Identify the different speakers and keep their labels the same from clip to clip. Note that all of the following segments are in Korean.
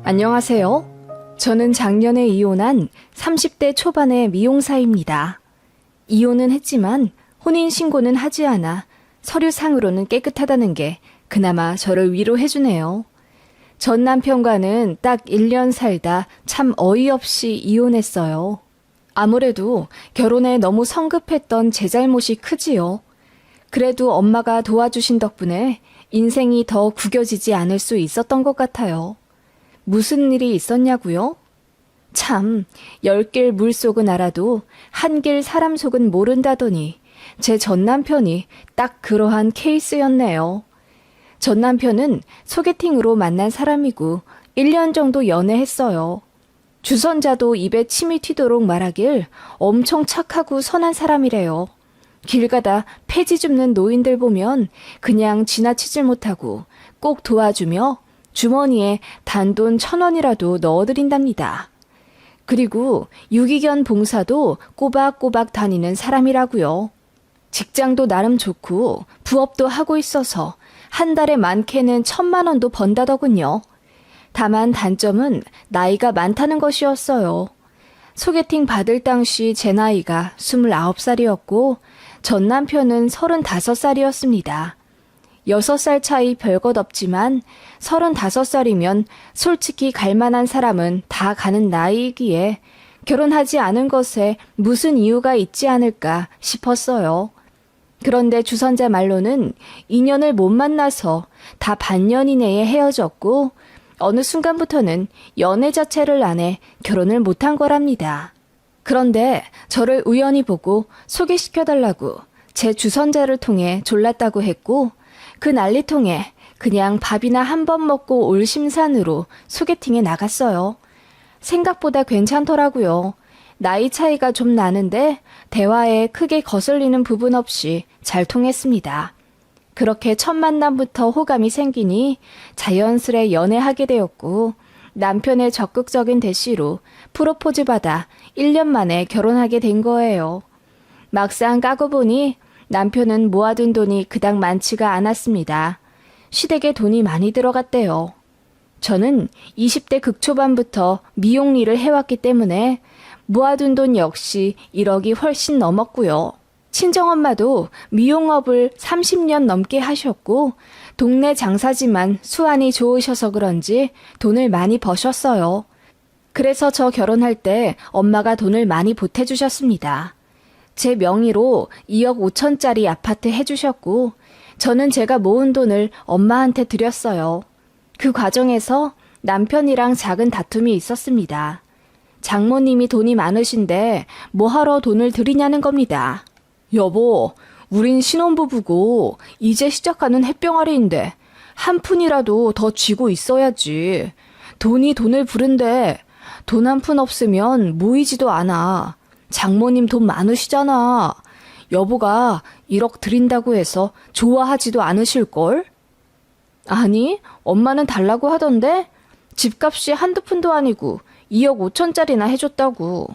Speaker 1: 안녕하세요. 저는 작년에 이혼한 30대 초반의 미용사입니다. 이혼은 했지만 혼인신고는 하지 않아 서류상으로는 깨끗하다는 게 그나마 저를 위로해주네요. 전 남편과는 딱 1년 살다 참 어이없이 이혼했어요. 아무래도 결혼에 너무 성급했던 제 잘못이 크지요. 그래도 엄마가 도와주신 덕분에 인생이 더 구겨지지 않을 수 있었던 것 같아요. 무슨 일이 있었냐고요? 참, 10길 물속은 알아도 한길 사람 속은 모른다더니 제 전 남편이 딱 그러한 케이스였네요. 전 남편은 소개팅으로 만난 사람이고 1년 정도 연애했어요. 주선자도 입에 침이 튀도록 말하길 엄청 착하고 선한 사람이래요. 길 가다 폐지 줍는 노인들 보면 그냥 지나치질 못하고 꼭 도와주며 주머니에 단돈 1,000원이라도 넣어드린답니다. 그리고 유기견 봉사도 꼬박꼬박 다니는 사람이라고요. 직장도 나름 좋고 부업도 하고 있어서 한 달에 많게는 1,000만 원도 번다더군요. 다만 단점은 나이가 많다는 것이었어요. 소개팅 받을 당시 제 나이가 29살이었고 전 남편은 35살이었습니다. 6살 차이 별것 없지만 35살이면 솔직히 갈 만한 사람은 다 가는 나이이기에 결혼하지 않은 것에 무슨 이유가 있지 않을까 싶었어요. 그런데 주선자 말로는 인연을 못 만나서 다 반년 이내에 헤어졌고 어느 순간부터는 연애 자체를 안 해 결혼을 못한 거랍니다. 그런데 저를 우연히 보고 소개시켜달라고 제 주선자를 통해 졸랐다고 했고 그 난리통에 그냥 밥이나 한 번 먹고 올 심산으로 소개팅에 나갔어요. 생각보다 괜찮더라고요. 나이 차이가 좀 나는데 대화에 크게 거슬리는 부분 없이 잘 통했습니다. 그렇게 첫 만남부터 호감이 생기니 자연스레 연애하게 되었고 남편의 적극적인 대시로 프로포즈 받아 1년 만에 결혼하게 된 거예요. 막상 까고 보니 남편은 모아둔 돈이 그닥 많지가 않았습니다. 시댁에 돈이 많이 들어갔대요. 저는 20대 극초반부터 미용 일을 해왔기 때문에 모아둔 돈 역시 1억이 훨씬 넘었고요. 친정엄마도 미용업을 30년 넘게 하셨고 동네 장사지만 수완이 좋으셔서 그런지 돈을 많이 버셨어요. 그래서 저 결혼할 때 엄마가 돈을 많이 보태주셨습니다. 제 명의로 2억 5천짜리 아파트 해주셨고 저는 제가 모은 돈을 엄마한테 드렸어요. 그 과정에서 남편이랑 작은 다툼이 있었습니다. 장모님이 돈이 많으신데 뭐하러 돈을 드리냐는 겁니다. 여보, 우린 신혼부부고 이제 시작하는 햇병아리인데 한 푼이라도 더 쥐고 있어야지. 돈이 돈을 부른데 돈 한 푼 없으면 모이지도 않아. 장모님 돈 많으시잖아. 여보가 1억 드린다고 해서 좋아하지도 않으실걸? 아니, 엄마는 달라고 하던데 집값이 한두 푼도 아니고 2억 5천짜리나 해줬다고.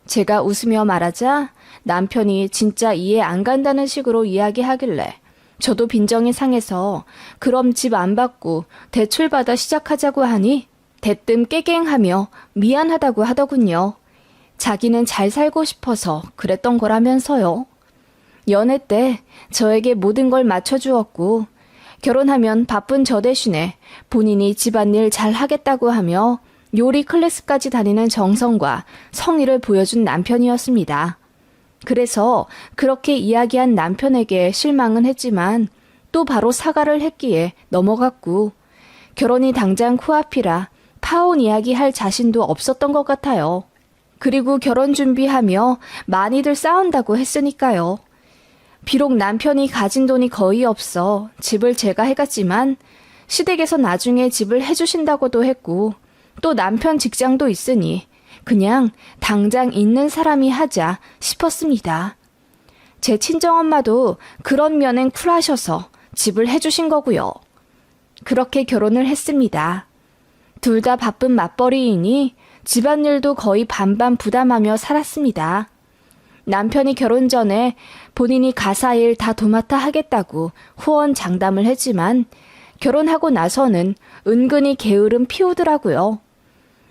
Speaker 1: 제가 웃으며 말하자 남편이 진짜 이해 안 간다는 식으로 이야기하길래 저도 빈정이 상해서 그럼 집 안 받고 대출받아 시작하자고 하니 대뜸 깨갱하며 미안하다고 하더군요. 자기는 잘 살고 싶어서 그랬던 거라면서요. 연애 때 저에게 모든 걸 맞춰주었고 결혼하면 바쁜 저 대신에 본인이 집안일 잘 하겠다고 하며 요리 클래스까지 다니는 정성과 성의를 보여준 남편이었습니다. 그래서 그렇게 이야기한 남편에게 실망은 했지만 또 바로 사과를 했기에 넘어갔고 결혼이 당장 코앞이라 파혼 이야기 할 자신도 없었던 것 같아요. 그리고 결혼 준비하며 많이들 싸운다고 했으니까요. 비록 남편이 가진 돈이 거의 없어 집을 제가 해갔지만 시댁에서 나중에 집을 해주신다고도 했고 또 남편 직장도 있으니 그냥 당장 있는 사람이 하자 싶었습니다. 제 친정엄마도 그런 면엔 쿨하셔서 집을 해주신 거고요. 그렇게 결혼을 했습니다. 둘 다 바쁜 맞벌이이니 집안일도 거의 반반 부담하며 살았습니다. 남편이 결혼 전에 본인이 가사일 다 도맡아 하겠다고 후원장담을 했지만 결혼하고 나서는 은근히 게으름 피우더라고요.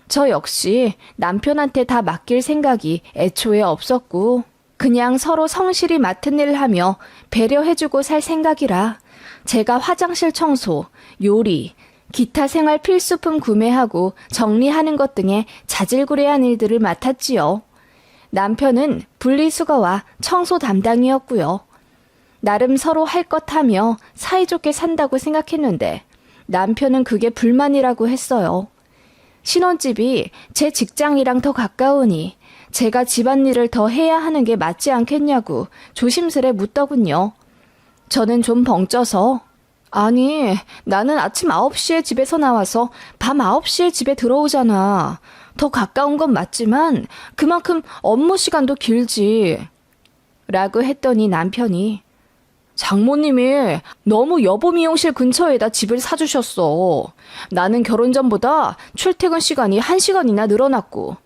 Speaker 1: 저 역시 남편한테 다 맡길 생각이 애초에 없었고 그냥 서로 성실히 맡은 일을 하며 배려해주고 살 생각이라 제가 화장실 청소, 요리, 기타 생활 필수품 구매하고 정리하는 것 등의 자질구레한 일들을 맡았지요. 남편은 분리수거와 청소 담당이었고요. 나름 서로 할 것 하며 사이좋게 산다고 생각했는데 남편은 그게 불만이라고 했어요. 신혼집이 제 직장이랑 더 가까우니 제가 집안일을 더 해야 하는 게 맞지 않겠냐고 조심스레 묻더군요. 저는 좀 벙쪄서 아니, 나는 아침 9시에 집에서 나와서 밤 9시에 집에 들어오잖아. 더 가까운 건 맞지만 그만큼 업무 시간도 길지. 라고 했더니 남편이 장모님이 너무 여보 미용실 근처에다 집을 사주셨어. 나는 결혼 전보다 출퇴근 시간이 1시간이나 늘어났고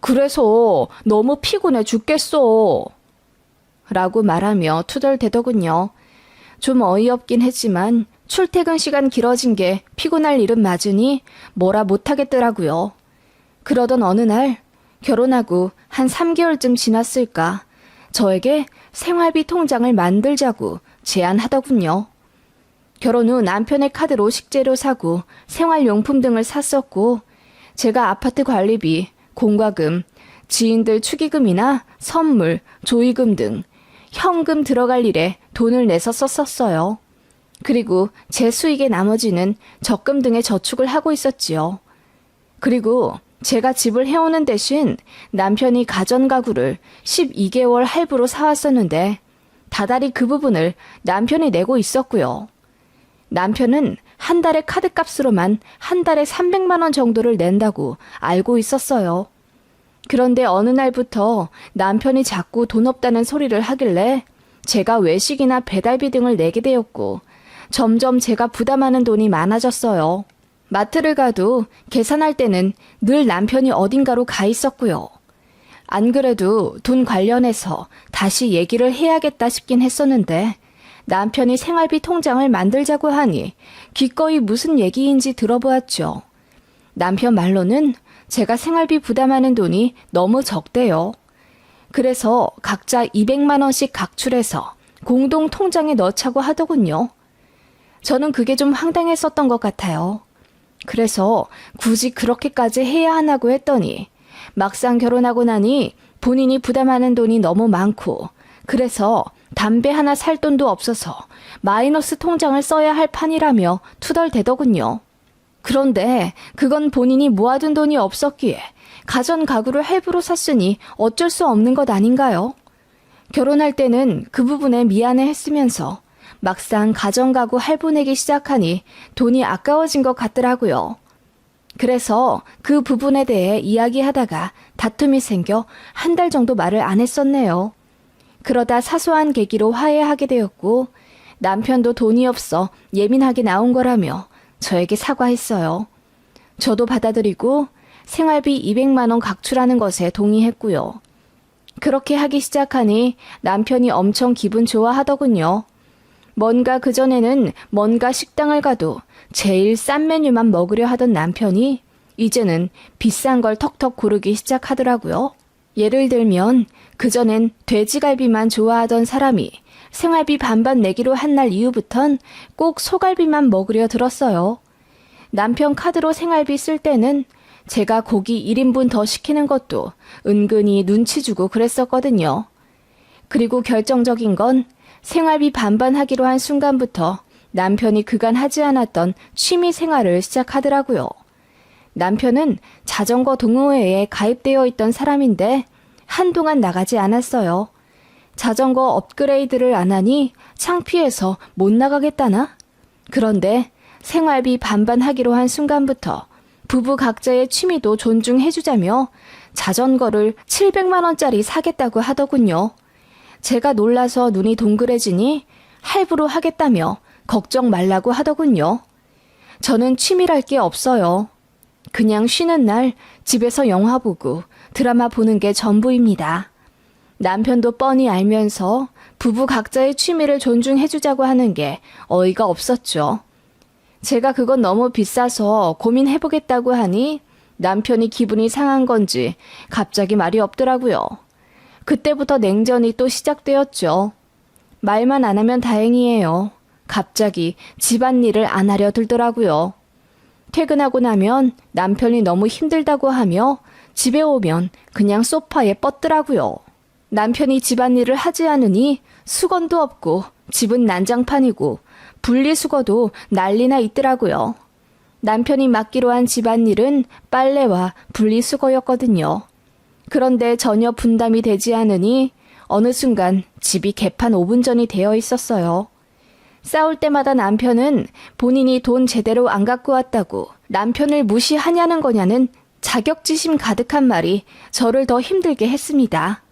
Speaker 1: 그래서 너무 피곤해 죽겠어. 라고 말하며 투덜대더군요. 좀 어이없긴 했지만 출퇴근 시간 길어진 게 피곤할 일은 맞으니 뭐라 못하겠더라고요. 그러던 어느 날 결혼하고 한 3개월쯤 지났을까 저에게 생활비 통장을 만들자고 제안하더군요. 결혼 후 남편의 카드로 식재료 사고 생활용품 등을 샀었고 제가 아파트 관리비, 공과금, 지인들 축의금이나 선물, 조의금 등 현금 들어갈 일에 돈을 내서 썼었어요. 그리고 제 수익의 나머지는 적금 등의 저축을 하고 있었지요. 그리고 제가 집을 해오는 대신 남편이 가전가구를 12개월 할부로 사왔었는데 다달이 그 부분을 남편이 내고 있었고요. 남편은 한 달에 카드값으로만 한 달에 300만 원 정도를 낸다고 알고 있었어요. 그런데 어느 날부터 남편이 자꾸 돈 없다는 소리를 하길래 제가 외식이나 배달비 등을 내게 되었고 점점 제가 부담하는 돈이 많아졌어요. 마트를 가도 계산할 때는 늘 남편이 어딘가로 가 있었고요. 안 그래도 돈 관련해서 다시 얘기를 해야겠다 싶긴 했었는데 남편이 생활비 통장을 만들자고 하니 기꺼이 무슨 얘기인지 들어보았죠. 남편 말로는 제가 생활비 부담하는 돈이 너무 적대요. 그래서 각자 200만 원씩 각출해서 공동 통장에 넣자고 하더군요. 저는 그게 좀 황당했었던 것 같아요. 그래서 굳이 그렇게까지 해야 하나고 했더니 막상 결혼하고 나니 본인이 부담하는 돈이 너무 많고 그래서 담배 하나 살 돈도 없어서 마이너스 통장을 써야 할 판이라며 투덜대더군요. 그런데 그건 본인이 모아둔 돈이 없었기에 가전 가구를 할부로 샀으니 어쩔 수 없는 것 아닌가요? 결혼할 때는 그 부분에 미안해 했으면서 막상 가전 가구 할부 내기 시작하니 돈이 아까워진 것 같더라고요. 그래서 그 부분에 대해 이야기하다가 다툼이 생겨 한 달 정도 말을 안 했었네요. 그러다 사소한 계기로 화해하게 되었고 남편도 돈이 없어 예민하게 나온 거라며 저에게 사과했어요. 저도 받아들이고 생활비 200만 원 각출하는 것에 동의했고요. 그렇게 하기 시작하니 남편이 엄청 기분 좋아하더군요. 뭔가 그전에는 뭔가 식당을 가도 제일 싼 메뉴만 먹으려 하던 남편이 이제는 비싼 걸 턱턱 고르기 시작하더라고요. 예를 들면 그전엔 돼지갈비만 좋아하던 사람이 생활비 반반 내기로 한 날 이후부턴 꼭 소갈비만 먹으려 들었어요. 남편 카드로 생활비 쓸 때는 제가 고기 1인분 더 시키는 것도 은근히 눈치 주고 그랬었거든요. 그리고 결정적인 건 생활비 반반 하기로 한 순간부터 남편이 그간 하지 않았던 취미 생활을 시작하더라고요. 남편은 자전거 동호회에 가입되어 있던 사람인데 한동안 나가지 않았어요. 자전거 업그레이드를 안 하니 창피해서 못 나가겠다나? 그런데 생활비 반반 하기로 한 순간부터 부부 각자의 취미도 존중해주자며 자전거를 700만 원짜리 사겠다고 하더군요. 제가 놀라서 눈이 동그래지니 할부로 하겠다며 걱정 말라고 하더군요. 저는 취미랄 게 없어요. 그냥 쉬는 날 집에서 영화 보고 드라마 보는 게 전부입니다. 남편도 뻔히 알면서 부부 각자의 취미를 존중해주자고 하는 게 어이가 없었죠. 제가 그건 너무 비싸서 고민해보겠다고 하니 남편이 기분이 상한 건지 갑자기 말이 없더라고요. 그때부터 냉전이 또 시작되었죠. 말만 안 하면 다행이에요. 갑자기 집안일을 안 하려 들더라고요. 퇴근하고 나면 남편이 너무 힘들다고 하며 집에 오면 그냥 소파에 뻗더라고요. 남편이 집안일을 하지 않으니 수건도 없고 집은 난장판이고 분리수거도 난리나 있더라고요. 남편이 맡기로 한 집안일은 빨래와 분리수거였거든요. 그런데 전혀 분담이 되지 않으니 어느 순간 집이 개판 5분 전이 되어 있었어요. 싸울 때마다 남편은 본인이 돈 제대로 안 갖고 왔다고 남편을 무시하냐는 거냐는 자격지심 가득한 말이 저를 더 힘들게 했습니다.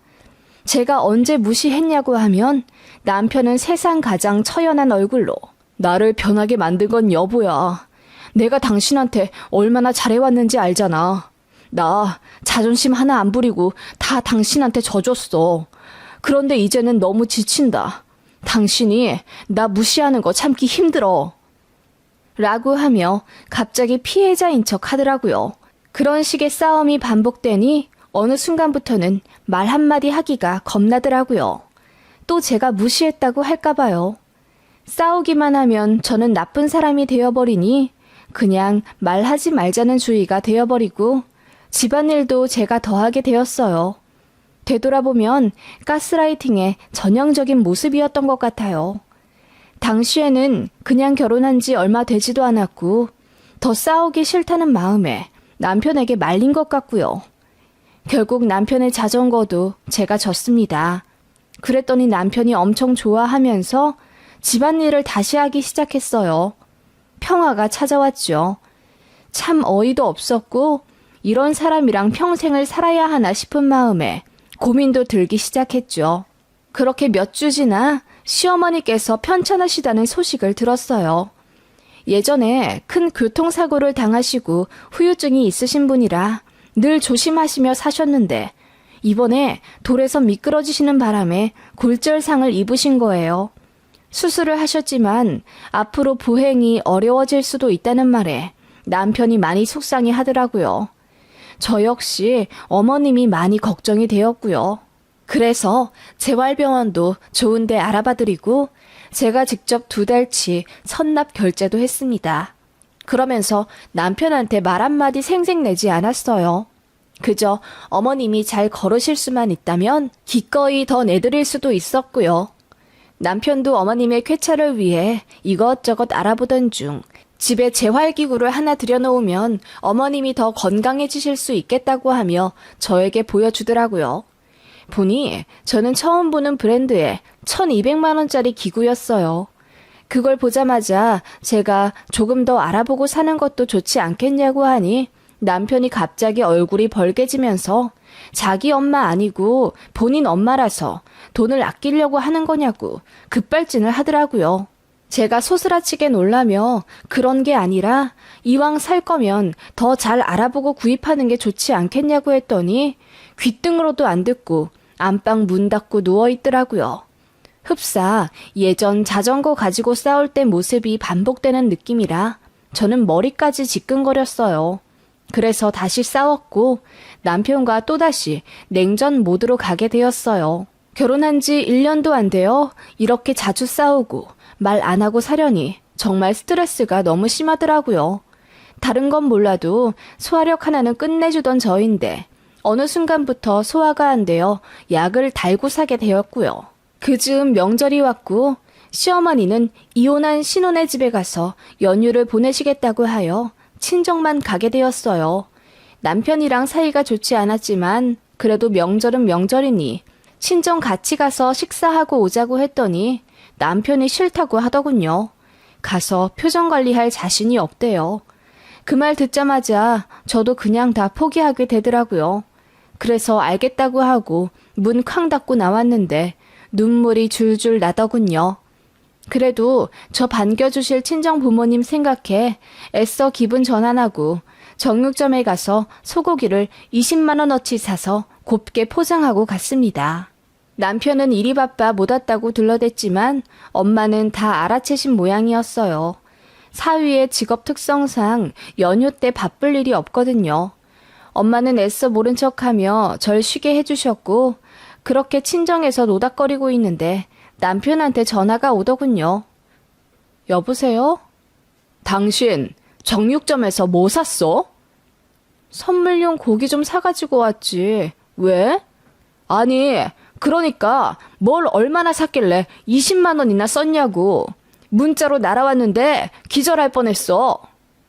Speaker 1: 제가 언제 무시했냐고 하면 남편은 세상 가장 처연한 얼굴로 나를 변하게 만든 건 여보야. 내가 당신한테 얼마나 잘해왔는지 알잖아. 나 자존심 하나 안 부리고 다 당신한테 져줬어. 그런데 이제는 너무 지친다. 당신이 나 무시하는 거 참기 힘들어. 라고 하며 갑자기 피해자인 척 하더라고요. 그런 식의 싸움이 반복되니 어느 순간부터는 말 한마디 하기가 겁나더라고요. 또 제가 무시했다고 할까봐요. 싸우기만 하면 저는 나쁜 사람이 되어버리니 그냥 말하지 말자는 주의가 되어버리고 집안일도 제가 더하게 되었어요. 되돌아보면 가스라이팅의 전형적인 모습이었던 것 같아요. 당시에는 그냥 결혼한 지 얼마 되지도 않았고 더 싸우기 싫다는 마음에 남편에게 말린 것 같고요. 결국 남편의 자전거도 제가 졌습니다. 그랬더니 남편이 엄청 좋아하면서 집안일을 다시 하기 시작했어요. 평화가 찾아왔죠. 참 어이도 없었고 이런 사람이랑 평생을 살아야 하나 싶은 마음에 고민도 들기 시작했죠. 그렇게 몇 주 지나 시어머니께서 편찮으시다는 소식을 들었어요. 예전에 큰 교통사고를 당하시고 후유증이 있으신 분이라 늘 조심하시며 사셨는데 이번에 돌에서 미끄러지시는 바람에 골절상을 입으신 거예요. 수술을 하셨지만 앞으로 보행이 어려워질 수도 있다는 말에 남편이 많이 속상해 하더라고요. 저 역시 어머님이 많이 걱정이 되었고요. 그래서 재활병원도 좋은데 알아봐드리고 제가 직접 2달치 선납 결제도 했습니다. 그러면서 남편한테 말 한마디 생색내지 않았어요. 그저 어머님이 잘 걸으실 수만 있다면 기꺼이 더 내드릴 수도 있었고요. 남편도 어머님의 쾌차를 위해 이것저것 알아보던 중 집에 재활기구를 하나 들여놓으면 어머님이 더 건강해지실 수 있겠다고 하며 저에게 보여주더라고요. 보니 저는 처음 보는 브랜드의 1,200만 원짜리 기구였어요. 그걸 보자마자 제가 조금 더 알아보고 사는 것도 좋지 않겠냐고 하니 남편이 갑자기 얼굴이 벌개지면서 자기 엄마 아니고 본인 엄마라서 돈을 아끼려고 하는 거냐고 급발진을 하더라고요. 제가 소스라치게 놀라며 그런 게 아니라 이왕 살 거면 더 잘 알아보고 구입하는 게 좋지 않겠냐고 했더니 귓등으로도 안 듣고 안방 문 닫고 누워있더라고요. 흡사 예전 자전거 가지고 싸울 때 모습이 반복되는 느낌이라 저는 머리까지 지끈거렸어요. 그래서 다시 싸웠고 남편과 또다시 냉전 모드로 가게 되었어요. 결혼한 지 1년도 안 되어 이렇게 자주 싸우고 말 안 하고 사려니 정말 스트레스가 너무 심하더라고요. 다른 건 몰라도 소화력 하나는 끝내주던 저인데 어느 순간부터 소화가 안 되어 약을 달고 사게 되었고요. 그 즈음 명절이 왔고 시어머니는 이혼한 신혼의 집에 가서 연휴를 보내시겠다고 하여 친정만 가게 되었어요. 남편이랑 사이가 좋지 않았지만 그래도 명절은 명절이니 친정 같이 가서 식사하고 오자고 했더니 남편이 싫다고 하더군요. 가서 표정 관리할 자신이 없대요. 그 말 듣자마자 저도 그냥 다 포기하게 되더라고요. 그래서 알겠다고 하고 문 쾅 닫고 나왔는데 눈물이 줄줄 나더군요. 그래도 저 반겨주실 친정 부모님 생각해 애써 기분 전환하고 정육점에 가서 소고기를 20만 원어치 사서 곱게 포장하고 갔습니다. 남편은 일이 바빠 못 왔다고 둘러댔지만 엄마는 다 알아채신 모양이었어요. 사위의 직업 특성상 연휴 때 바쁠 일이 없거든요. 엄마는 애써 모른 척하며 절 쉬게 해주셨고 그렇게 친정에서 노닥거리고 있는데 남편한테 전화가 오더군요. 여보세요? 당신 정육점에서 뭐 샀어? 선물용 고기 좀 사가지고 왔지. 왜? 아니, 그러니까 뭘 얼마나 샀길래 20만 원이나 썼냐고. 문자로 날아왔는데 기절할 뻔했어.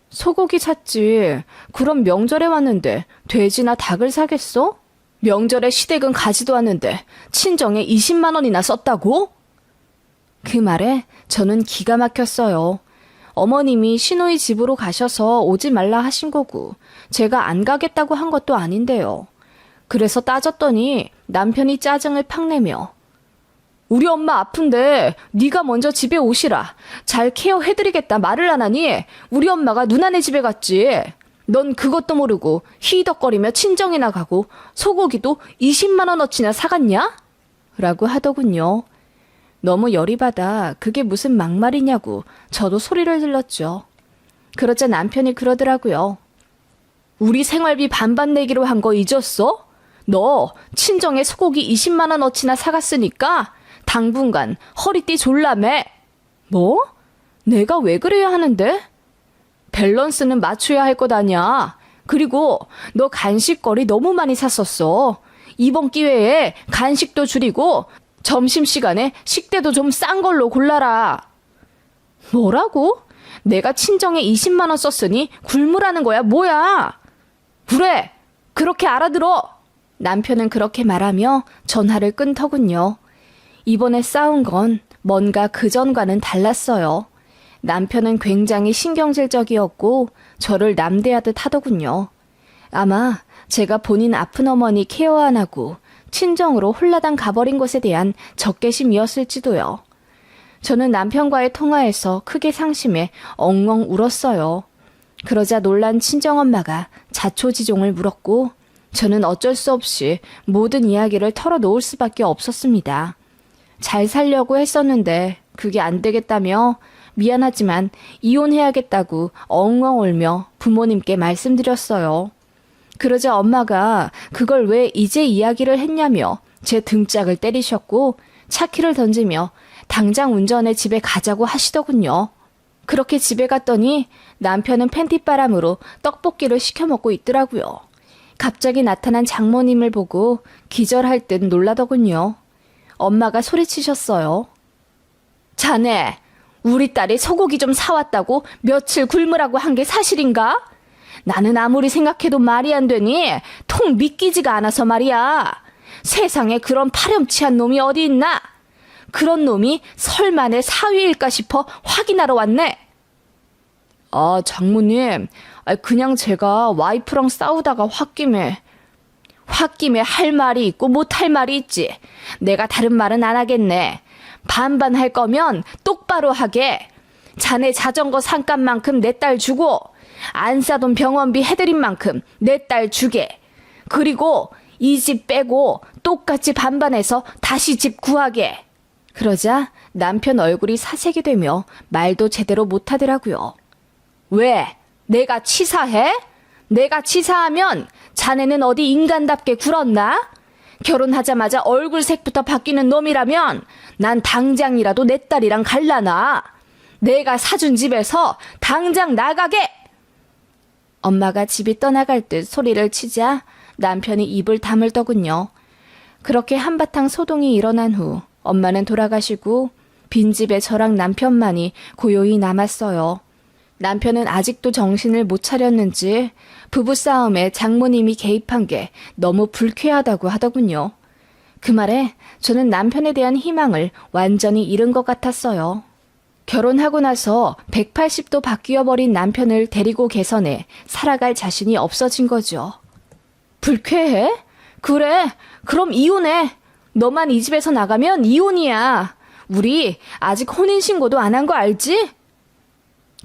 Speaker 1: 소고기 샀지. 그럼 명절에 왔는데 돼지나 닭을 사겠어? 명절에 시댁은 가지도 않는데 친정에 20만 원이나 썼다고? 그 말에 저는 기가 막혔어요. 어머님이 시누이 집으로 가셔서 오지 말라 하신 거고 제가 안 가겠다고 한 것도 아닌데요. 그래서 따졌더니 남편이 짜증을 팍 내며 우리 엄마 아픈데 네가 먼저 집에 오시라. 잘 케어해드리겠다 말을 안 하니 우리 엄마가 누나네 집에 갔지. 넌 그것도 모르고 히덕거리며 친정이나 가고 소고기도 20만 원어치나 사갔냐? 라고 하더군요. 너무 열이 받아 그게 무슨 막말이냐고 저도 소리를 질렀죠. 그러자 남편이 그러더라고요. 우리 생활비 반반 내기로 한 거 잊었어? 너 친정에 소고기 20만 원어치나 사갔으니까 당분간 허리띠 졸라매. 뭐? 내가 왜 그래야 하는데? 밸런스는 맞춰야 할 것 아냐. 그리고 너 간식거리 너무 많이 샀었어. 이번 기회에 간식도 줄이고 점심시간에 식대도 좀 싼 걸로 골라라. 뭐라고? 내가 친정에 20만 원 썼으니 굶으라는 거야 뭐야? 그래, 그렇게 알아들어. 남편은 그렇게 말하며 전화를 끊더군요. 이번에 싸운 건 뭔가 그전과는 달랐어요. 남편은 굉장히 신경질적이었고 저를 남대하듯 하더군요. 아마 제가 본인 아픈 어머니 케어 안 하고 친정으로 홀라당 가버린 것에 대한 적개심이었을지도요. 저는 남편과의 통화에서 크게 상심해 엉엉 울었어요. 그러자 놀란 친정엄마가 자초지종을 물었고 저는 어쩔 수 없이 모든 이야기를 털어놓을 수밖에 없었습니다. 잘 살려고 했었는데 그게 안 되겠다며 미안하지만 이혼해야겠다고 엉엉 울며 부모님께 말씀드렸어요. 그러자 엄마가 그걸 왜 이제 이야기를 했냐며 제 등짝을 때리셨고 차키를 던지며 당장 운전해 집에 가자고 하시더군요. 그렇게 집에 갔더니 남편은 팬티바람으로 떡볶이를 시켜 먹고 있더라고요. 갑자기 나타난 장모님을 보고 기절할 듯 놀라더군요. 엄마가 소리치셨어요. 자네, 우리 딸이 소고기 좀 사왔다고 며칠 굶으라고 한 게 사실인가? 나는 아무리 생각해도 말이 안 되니 통 믿기지가 않아서 말이야. 세상에 그런 파렴치한 놈이 어디 있나? 그런 놈이 설마 내 사위일까 싶어 확인하러 왔네. 아, 장모님, 그냥 제가 와이프랑 싸우다가 홧김에 할 말이 있고 못할 말이 있지. 내가 다른 말은 안 하겠네. 반반 할 거면 똑바로 하게. 자네 자전거 산값만큼 내 딸 주고 안 싸돈 병원비 해드린 만큼 내 딸 주게. 그리고 이 집 빼고 똑같이 반반해서 다시 집 구하게. 그러자 남편 얼굴이 사색이 되며 말도 제대로 못하더라고요. 왜? 내가 치사해? 내가 치사하면 자네는 어디 인간답게 굴었나? 결혼하자마자 얼굴색부터 바뀌는 놈이라면 난 당장이라도 내 딸이랑 갈라나. 내가 사준 집에서 당장 나가게! 엄마가 집이 떠나갈 듯 소리를 치자 남편이 입을 다물더군요. 그렇게 한바탕 소동이 일어난 후 엄마는 돌아가시고 빈집에 저랑 남편만이 고요히 남았어요. 남편은 아직도 정신을 못 차렸는지 부부싸움에 장모님이 개입한 게 너무 불쾌하다고 하더군요. 그 말에 저는 남편에 대한 희망을 완전히 잃은 것 같았어요. 결혼하고 나서 180도 바뀌어버린 남편을 데리고 개선해 살아갈 자신이 없어진 거죠. 불쾌해? 그래, 그럼 이혼해. 너만 이 집에서 나가면 이혼이야. 우리 아직 혼인신고도 안 한 거 알지?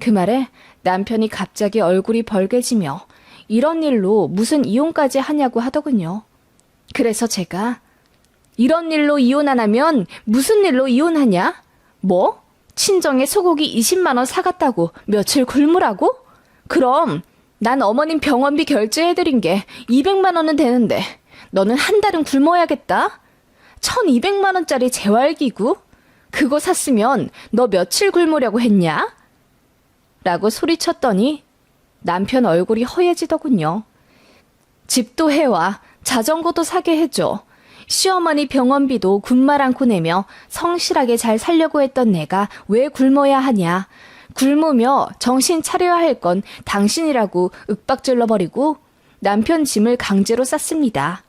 Speaker 1: 그 말에 남편이 갑자기 얼굴이 벌개지며 이런 일로 무슨 이혼까지 하냐고 하더군요. 그래서 제가 이런 일로 이혼 안 하면 무슨 일로 이혼하냐? 뭐? 친정에 소고기 20만 원 사갔다고 며칠 굶으라고? 그럼 난 어머님 병원비 결제해드린 게 200만 원은 되는데 너는 한 달은 굶어야겠다? 1200만 원짜리 재활기구? 그거 샀으면 너 며칠 굶으려고 했냐? 라고 소리쳤더니 남편 얼굴이 허해지더군요. 집도 해와 자전거도 사게 해줘. 시어머니 병원비도 군말 않고 내며 성실하게 잘 살려고 했던 내가 왜 굶어야 하냐. 굶으며 정신 차려야 할 건 당신이라고 윽박질러버리고 남편 짐을 강제로 쌌습니다.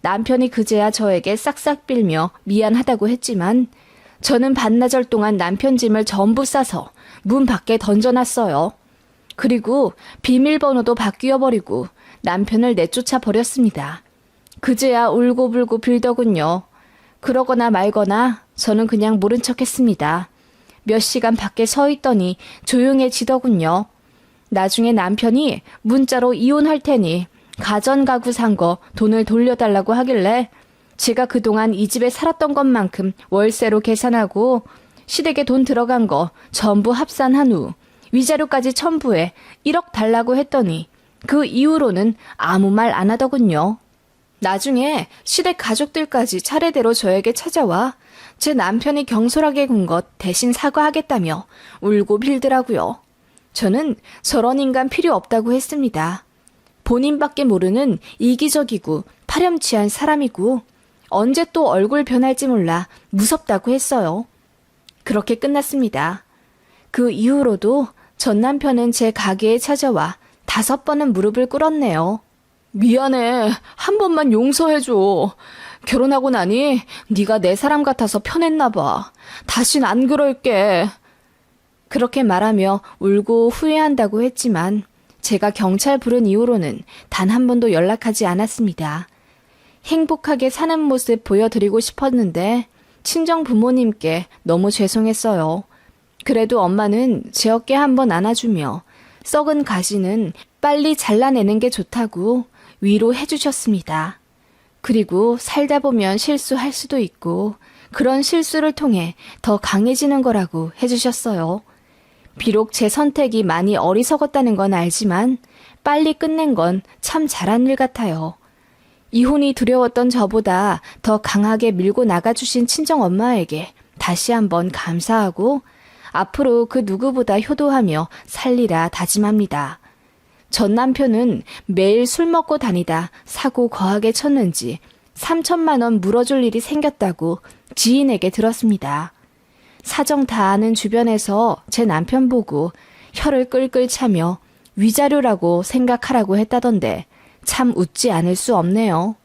Speaker 1: 남편이 그제야 저에게 싹싹 빌며 미안하다고 했지만 저는 반나절 동안 남편 짐을 전부 싸서 문 밖에 던져놨어요. 그리고 비밀번호도 바뀌어버리고 남편을 내쫓아 버렸습니다. 그제야 울고불고 빌더군요. 그러거나 말거나 저는 그냥 모른 척했습니다. 몇 시간 밖에 서 있더니 조용해지더군요. 나중에 남편이 문자로 이혼할 테니 가전가구 산 거 돈을 돌려달라고 하길래 제가 그동안 이 집에 살았던 것만큼 월세로 계산하고 시댁에 돈 들어간 거 전부 합산한 후 위자료까지 첨부해 1억 달라고 했더니 그 이후로는 아무 말 안 하더군요. 나중에 시댁 가족들까지 차례대로 저에게 찾아와 제 남편이 경솔하게 군 것 대신 사과하겠다며 울고 빌더라고요. 저는 저런 인간 필요 없다고 했습니다. 본인밖에 모르는 이기적이고 파렴치한 사람이고 언제 또 얼굴 변할지 몰라 무섭다고 했어요. 그렇게 끝났습니다. 그 이후로도 전 남편은 제 가게에 찾아와 5번은 무릎을 꿇었네요. 미안해. 한 번만 용서해줘. 결혼하고 나니 네가 내 사람 같아서 편했나 봐. 다신 안 그럴게. 그렇게 말하며 울고 후회한다고 했지만 제가 경찰 부른 이후로는 단 한 번도 연락하지 않았습니다. 행복하게 사는 모습 보여드리고 싶었는데 친정 부모님께 너무 죄송했어요. 그래도 엄마는 제 어깨 한번 안아주며 썩은 가시는 빨리 잘라내는 게 좋다고 위로해 주셨습니다. 그리고 살다 보면 실수할 수도 있고 그런 실수를 통해 더 강해지는 거라고 해주셨어요. 비록 제 선택이 많이 어리석었다는 건 알지만 빨리 끝낸 건 참 잘한 일 같아요. 이혼이 두려웠던 저보다 더 강하게 밀고 나가주신 친정엄마에게 다시 한번 감사하고 앞으로 그 누구보다 효도하며 살리라 다짐합니다. 전 남편은 매일 술 먹고 다니다 사고 거하게 쳤는지 3천만 원 물어줄 일이 생겼다고 지인에게 들었습니다. 사정 다 아는 주변에서 제 남편 보고 혀를 끌끌 차며 위자료라고 생각하라고 했다던데 참 웃지 않을 수 없네요.